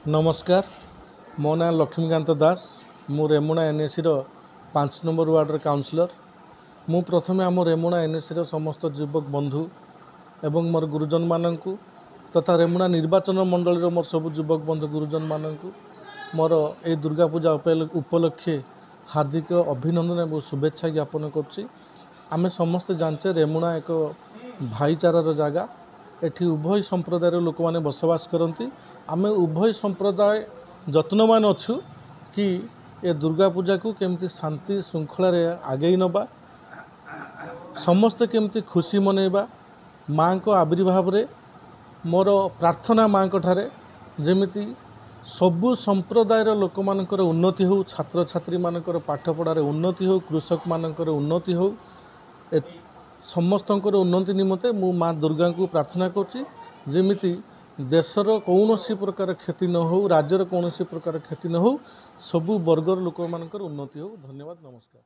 नमस्कार मो ना लक्ष्मीकांत दास मु रेमुणा एनएसी 5 नंबर वार्डर काउंसिलर मु प्रथमे आम रेमुणा एनएसी समस्त युवक बंधु एवं मोर गुरुजन मानू तथा रेमुणा निर्वाचन मंडल मोर सब युवक बंधु गुरुजन मानू मोर ए दुर्गा पूजा उपलक्षे हार्दिक अभिनंदन और शुभेच्छा ज्ञापन करें। समस्ते जानचे रेमुणा एक भाईचारार जगह एठी उभय संप्रदायर लोक मैंने बसवास करती। आमे उभय संप्रदाय जत्नवान अच्छु कि ए दुर्गा पूजा को केमती शांति श्रृंखला आगे नबा समस्ते केमती खुशी मनइबा माँ को आविर्भाव रे मोर प्रार्थना माँ को ठारे जेमिति सबु संप्रदायर लोक मानकर उन्नति हो, छात्र छात्री मानकर पाठ पढ़ार उन्नति हो, कृषक मानकर उन्नति हो, समस्तंकर उन्नति निमते मु माँ दुर्गा को प्रार्थना करछि जेमिति देशर कौन सी प्रकार क्षति न हो, राज्यर कौन सी प्रकार क्षति न हो, सबु वर्गर लोक मानकर उन्नति हो। धन्यवाद, नमस्कार।